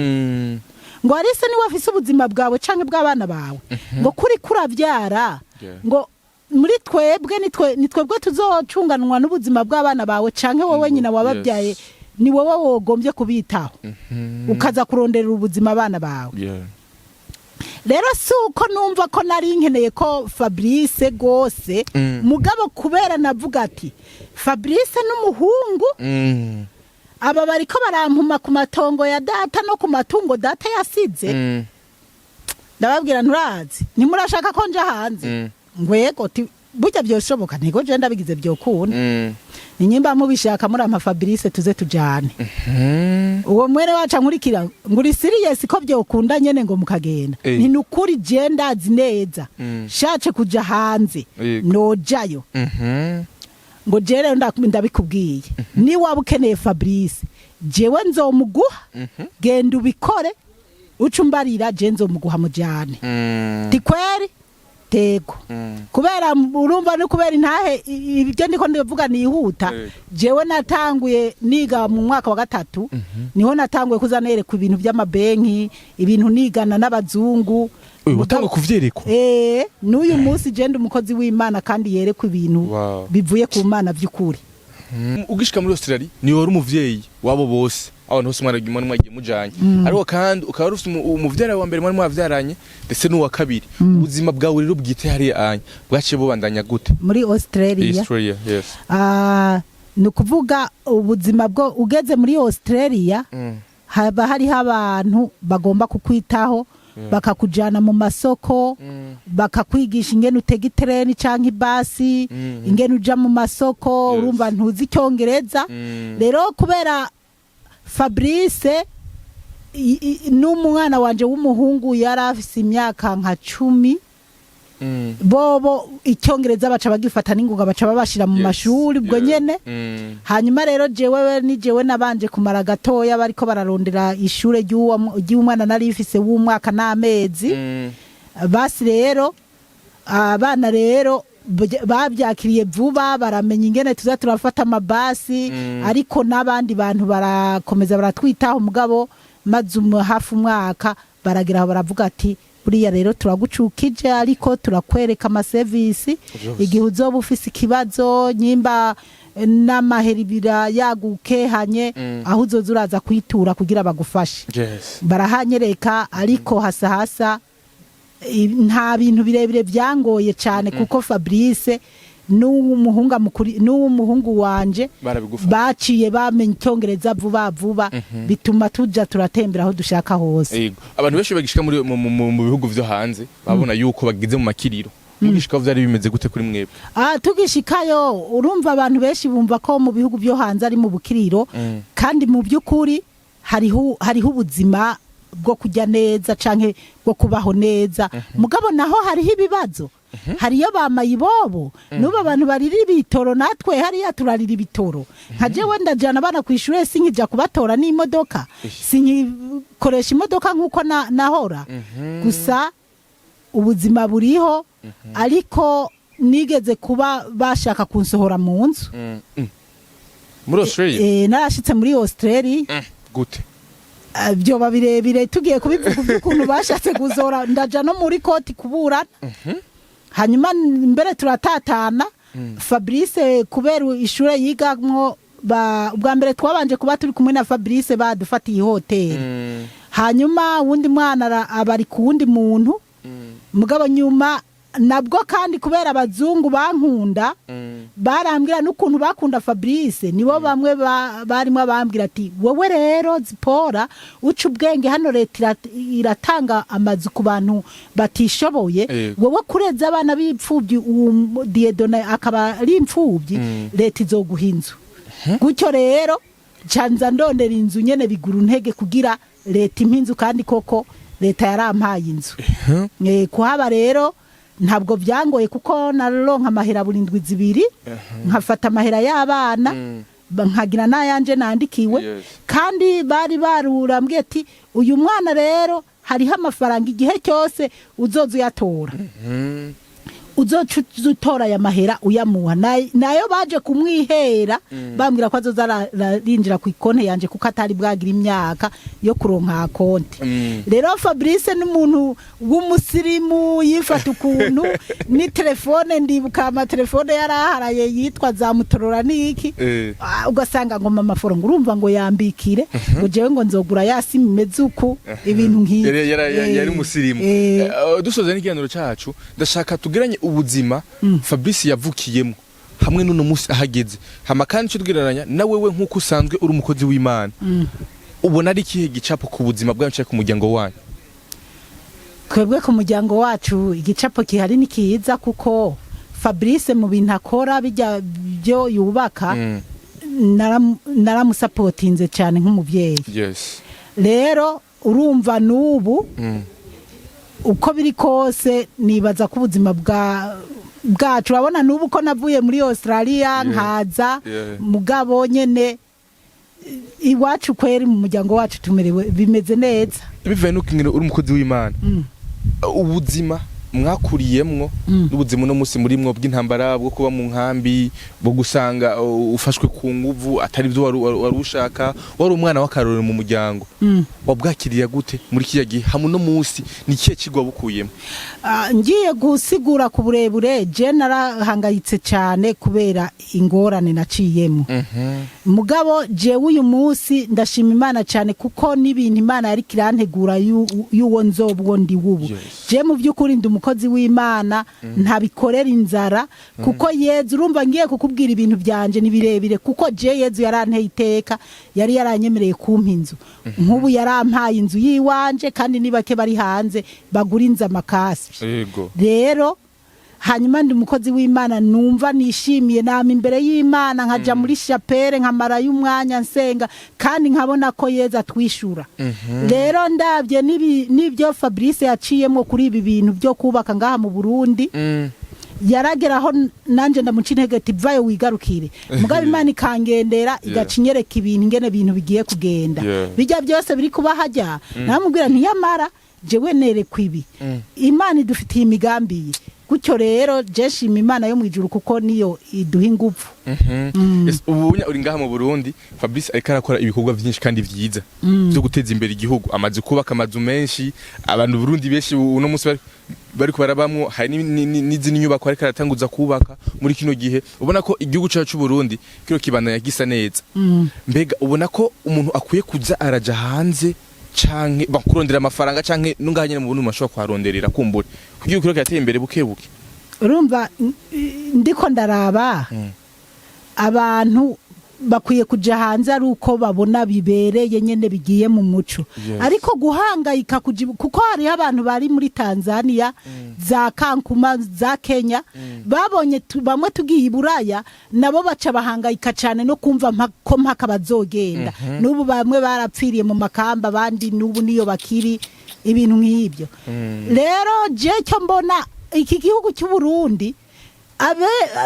Speaker 2: ngo Alice niwe afise ubuzima bwawe canke bw'abana bawe ngo kuri kuravyara ngo muri twebwe nitwebwe tuzocunganwa n'ubuzima bw'abana bawe canke wowe nyina wababyaye ni wowe wogombye kubitaho ukaza kurondera ubuzima abana bawe rero suko numva ko nari nkeneye ko Fabrice gose mugabo kubera navuga ati Fabrice n'umuhungu aba bariko barampuma ku matongo ya data no ku matungo data yasize ndababwira nturazi nimurashaka ko nja hanze ngwego burya byoshoboka ntego je ndabigize byokunda ninyimba mubishaka muri ama Fabrice tuze tujane uwo mwere waca nkurikira nguri serious ko byokunda nyene ngo mukagenda ni nukuri je ndazi neza shace kuja hanze nojayo ngo jere ndabikubwiye ni waba ukeneye Fabrice jewe nzomuguha genda ubikore ucumbarira je nzomuguha mujane tikweri tego kubera urumva no kubera intahe ibyo ndiko ndavuga nihuta jewe natanguye niga mu mwaka wa gatatu niho natanguye kuzanere ku bintu by'amabenki ibintu nigana n'abazungu
Speaker 1: utanga kuvyerekwa
Speaker 2: n'uyu munsi je ndi umukozi w'Imana kandi yerekwa ibintu bivuye ku Mana by'ukuri
Speaker 1: ugishika muri Australia ni wari umuvyeyi wabo bose abantu bose mwana gimana mwagiye mujanye ariko kandi ukaba rufite umuvyara wa mbere mwana mwavyaranye ndetse n'uwa kabiri ubuzima bwawe rero bwite hari anya bwaciye bubandanya gute
Speaker 2: muri Australia
Speaker 1: yes
Speaker 2: nukuvuga ubuzima bwo ugeze muri Australia haba hari abantu bagomba kukwitaho bakakujana mu masoko bakakwigisha ingene utega itreni canke ibasi ingene uja mu masoko urumva ntuzi icyongereza rero kubera Fabrice n'umwana wanje w'umuhungu yarafise imyaka nka 10 bobo icyongereza baca bagifata n'ingunga baca babashira mu mashuri bwo nyene hanyuma rero jewe nabanje kumara gatoya bariko bararondera ishure ry'umwana nari ifise w'umwaka n'amezi basi rero abana rero babyakiriye vuba baramenya ingene tuza turafata amabasi ariko n'abandi bantu barakomeza baratwitaho mugabo maze hafi umwaka baragira baravuga ati buriya rero turagucukije ariko turakwereka ama service igihe uzoba ufise ikibazo nyimba n'amaheribira yagukehanye aho uzoza uraza kwitura kugira bagufashe barahanyereka ariko hasa nta bintu birebire byangoye cyane kuko Fabrice n'umuhungu wanje baciye bamenye icyongereza vuba bituma tuja turatembera aho dushaka hose
Speaker 1: abantu benshi bagishika mu bihugu vyo hanze babona yuko bagize mu makiriro mugishika vyari bimeze gute kuri mwebwe
Speaker 2: tugishikayo urumva abantu benshi bumva ko mu bihugu vyo hanze ari mu bukiriro kandi mu by'ukuri hariho ubuzima bwo kujya neza canke bwo kubaho neza mugabo naho hariho ibibazo hariyo bamayibobo nuba abantu bariri bitoro natwe hariya turarira ibitoro nkaje wenda jana bana kwishure sinkija kubatora n'imodoka sinkikoresha imodoka nkuko nahora gusa ubuzima buriho ariko nigeze kuba bashaka kunsohora mu nzu
Speaker 1: muri Australia
Speaker 2: narashitse muri Australia
Speaker 1: gute
Speaker 2: byo babirebire tugiye kubivuga ukuntu bashatse kuzora ndaja no muri koti kuburana hanyuma mbere turatatana Fabrice kubera ishure yigamwo ubwa mbere twabanje kuba turi kumwe na Fabrice badufatiye hotel hanyuma wundi mwana abari ku wundi muntu mugabo nyuma nabwo kandi kubera abazungu bankunda barambwira n'ukuntu bakunda Fabrice nibo bamwe barimo bambwira ati wowe rero Zipora uca ubwenge hano leta iratanga amazu ku bantu batishoboye wowe kureza abana b'ipfubyi Diedone akaba ari impfubyi leta izoguha inzu gutyo rero canza ndondera inzu nyene bigura intege kugira leta impinzu kandi koko leta yarampaye inzu kuhaba rero ntabwo byangoye kuko naronka amahera burindwi zibiri nkafata amahera y'abana nkagira n'ayanje nandikiwe kandi bari barurambwiye ati uyu mwana rero hariho amafaranga igihe cyose uzoza uyatora uzotora aya mahera uyamuha nayo baje kumwihera bambwira ko azoza arinjira ku ikonte yanje kuko atari bwagira imyaka yo kuronka konti rero Fabrice n'umuntu w'umusirimu yifata ukuntu ni telefone ndibuka amatelefone yaraharaye yitwa za Motorola niki ugasanga ngo mama foro ngo urumva ngo yambikire ngo jewe ngo nzogura yasi imeze uku ibintu nk'ibi
Speaker 1: yari umusirimu dusoze n'ikiganiro cyacu ndashaka tugiranye ubuzima Fabrice yavukiyemo hamwe n'uno munsi ahageze hama kandi cyo tugiraranya na wewe nkuko usanzwe uri umukozi w'Imana ubona ari kihe gicapo ku buzima bwacu ku muryango wanyu
Speaker 2: kwebwe ku muryango wacu igicapo kihari ni kiza kuko Fabrice mu bintu akora bijya byo yubaka naramusapotinze cyane nk'umuvyeyi rero urumva n'ubu uko biri kose nibaza ko ubuzima bwacu urabona n'ubu ko navuye muri Australia nkaza mugabo nyene iwacu kweri mu muryango wacu tumerewe bimeze neza
Speaker 1: bivuye nuko uri umukozi w'Imana ubuzima mwakuriyemwo n'ubuzima no musi murimwo bw'intambara bwo kuba mu nkambi bwo gusanga ufashwe ku nguvu atari byo wari ushaka wari umwana w'akarorero mu muryango wabwakiriye gute muri kiya gihe hamwe no musi ni kiye kigwa bukuyemo
Speaker 2: ngiye gusigura ku burebure je narahangayitse cyane kubera ingorane naciyemo mugabo je uyu musi ndashima Imana cyane kuko n'ibintu Imana yari kirantegura y'uwo nzobwo ndi wubu je mu by'ukuri ndi umukozi w'Imana ntabikorera inzara kuko Yezu urumva ngiye kukubwira ibintu byanje ni birebire kuko je Yezu yaranteye iteka yari yaranyemereye kumpa inzu nk'ubu yarampaye inzu yiwanje kandi nibake bari hanze bagurinza amakasi rero hanyuma ndi umukozi w'Imana numva nishimiye nama imbere y'Imana nkaja muri chapelle nkamara y'umwanya nsenga kandi nkabona ko Yezu atwishura rero ndabye nibyo Fabrice yaciyemo kuri ibi bintu byo kubaka ngaha mu Burundi yarageraho nanje ndamuca intege ati vayo wigarukire mugabo Imana ikangendera igacinyereka ibintu ingene bintu bigiye kugenda bijya byose biri kuba hajya namubwira ntiyamara jewe nerekwa ibi Imana idufitiye imigambi gutyo rero jeshima Imana yo mwijuru kuko niyo iduha ingufu
Speaker 1: ubunya uri ngaha mu Burundi Fabrice ariko arakora ibikorwa byinshi kandi vyiza byo guteza imbere igihugu amaze kubaka amazu menshi abantu Burundi benshi uno munsi bari kubarabamwo hari n'izindi nyubako ariko aratanguza kubaka muri kino gihe ubona ko igihugu cyacu Burundi kiro kibana yagisa neza mbega ubona ko umuntu akwiye kuza araja hanze canke bakurondera amafaranga canke nunganye mu buntu mashobora kwaronderera kumbura kugiye kiro cyateye imbere bukebuke
Speaker 2: urumva ndiko ndaraba abantu bakwiye kuja hanze ari uko babona bibereye nyene bigiye mu muco ariko guhangayika kuko hari abantu bari muri Tanzania za Kankuma za Kenya babonye bamwe tugiye Buraya nabo baca bahangayika cyane no kumva ko mpaka bazogenda n'ubu bamwe barapfiriye mu makamba bandi n'ubu niyo bakiri ibintu nk'ibyo rero je cyo mbona iki gihugu cy'u Burundi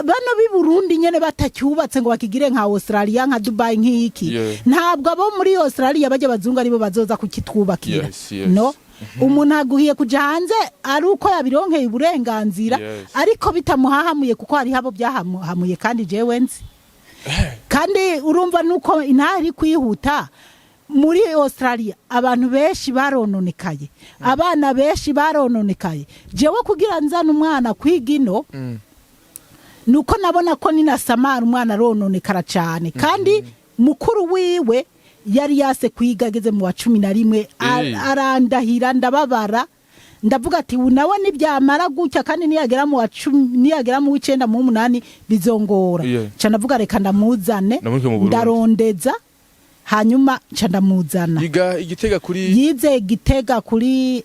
Speaker 2: bano b'i Burundi nyene batacyubatse ngo bakigire nka Australia nka Dubai nk'iki ntabwo abo muri Australia bajya bazungu aribo bazoza kukitwubakira no umuntu aguhiye kuja hanze ari uko yabironkeye uburenganzira ariko bitamuhahamuye kuko hari habo byahamuye kandi jewe nzi kandi urumva nuko intari kwihuta muri Australia abantu benshi barononekaye abana benshi barononekaye jewe kugira nzana umwana kwigino nuko nabona ko ninasamara umwana rononekara cyane kandi mukuru wiwe yari yase kwigageze mu wa 11 arandahira ndababara ndavuga ati nawe nibyamara gutya kandi niyagera mu wa 10 niyagera mu 9 mu 8 bizongora cyane avuga reka ndamuzane ndarondeza hanyuma ndamuzana yize Gitega kuri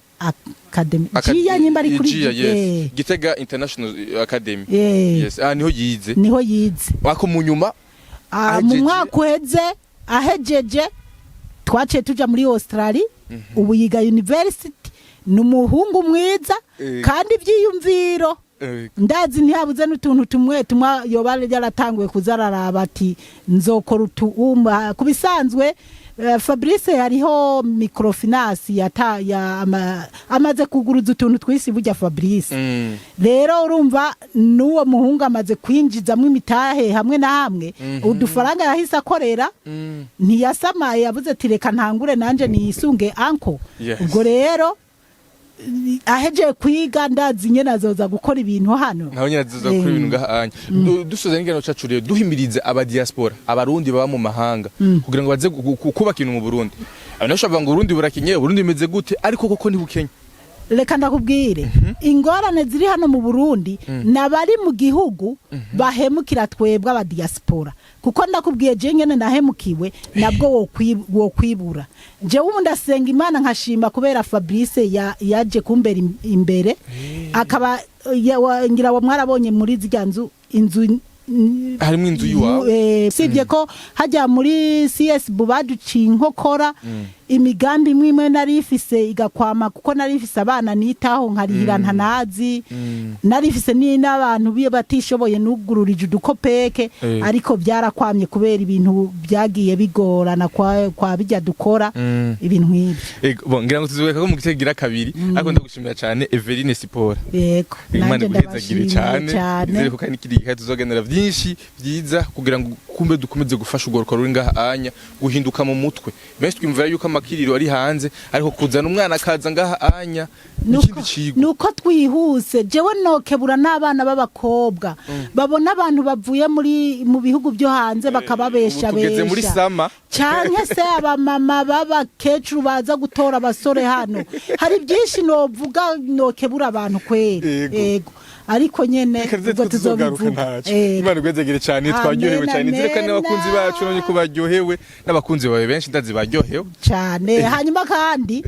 Speaker 2: Academy jiya nyimba ari kuri
Speaker 1: Gitega International Academy
Speaker 2: niho yize
Speaker 1: wako munyuma
Speaker 2: mu mwaka uheze ahejeje twaciye tuja muri Australia ubu yiga university ni umuhungu mwiza kandi ibyiyumviro ndazi ntihabuze n'utuntu tumwe yoba yaratanguye kuzararaba ati nzokora kubisanzwe Fabrice hariho microfinance amaze kuguruza utuntu twisi burya Fabrice rero urumva nuwo muhungu amaze kwinjizamwe imitahe hamwe na hamwe udufaranga yahise akorera ntiyasamaye yavuze ati reka ntangure nanje niyisunge anko ubwo rero aheje kwiga ndazi nyene azoza gukora ibintu hano
Speaker 1: naho nyene azoza gukora ibintu ngahanya dusoza n'ingano cacu rero duhimirize aba diaspora abarundi baba mu mahanga kugira ngo baze kubaka ibintu mu Burundi abanashava ngo Burundi burakenye Burundi bimeze gute ariko koko ntibukenye
Speaker 2: reka ndakubwire ingorane ziri hano mu Burundi nabari mu gihugu bahemukira twebwe aba diaspora kuko ndakubwiye je nyene nahemukiwe nabwo wo kwibura je ubu ndasenga Imana nkashima kubera Fabrice yaje kumbera imbere akaba ngira wa mwarabonye muri zirya inzu
Speaker 1: harimo inzu yiwawe
Speaker 2: sibye ko hajya muri CS bubaduciye inkokora imigambi imwe narifise igakwama kuko narifise abana nitaho nkarihira ntanazi narifise n'abantu biye batishoboye nugururije udukopeke ariko byarakwamye kubera ibintu byagiye bigorana kwa bijya dukora ibintu nk'ibyo
Speaker 1: ngira ngo tuzubeka ko mu gitegira kabiri ariko ndagushimira cyane Eveline Sipora
Speaker 2: yego
Speaker 1: nanje ndabashimira cyane nizere ko kandi kiri tuzogenera byinshi byiza kugira ngo kumbe dukomeze gufasha ugoruka ruri ngaha anya guhinduka mu mutwe benshi twimvira yuko amakiriro ari hanze ariko kuzana umwana akaza ngaha anya
Speaker 2: nuko twihuse jewe nokebura n'abana b'abakobwa babona abantu bavuye mu bihugu byo hanze bakababesha
Speaker 1: tugeze muri sama
Speaker 2: canke se abamama b'abakecuru baza gutora abasore hano hari byinshi novuga nokebura abantu kweri yego ariko nyene ubwo tuzobivuga
Speaker 1: Imana gwezegere cyane twaryohewe cyane nzireka n'abakunzi bacu none ko baryohewe n'abakunzi bawe benshi ndazi baryohewe
Speaker 2: cyane hanyuma kandi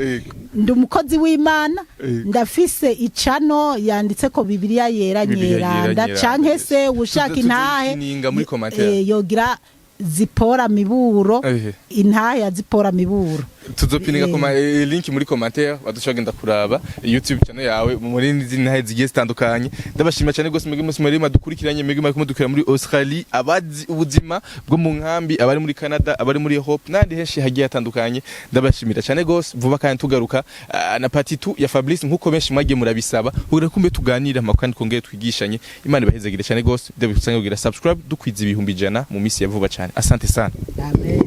Speaker 2: ndi umukozi w'Imana ndafise icano yanditse ko Bibiliya yera nyeranda canke se ushaka intahe yogira Zipora Miburo intahe ya Zipora Miburo
Speaker 1: tuzopininga kuma link muri commentaire badushagenda kuraba YouTube channel yawe muri ntahe zigiye zitandukanye ndabashima cyane gose mwege musi muri madukurikiranye mwege mwako mudukira muri Australia abazi ubuzima bwo mu nkambi abari muri Canada abari muri Europe nandi henshi hagiye atandukanye ndabashimira cyane gose vuba kandi tugaruka na partie 2 ya Fabrice nkuko benshi mwagiye murabisaba kugira kumbe tuganira makandi kongere twigishanye Imana ibahezegire cyane gose ndabisanga kugira subscribe dukwiza ibihumbi 100 mu misi ya vuba cyane asante sana
Speaker 2: amen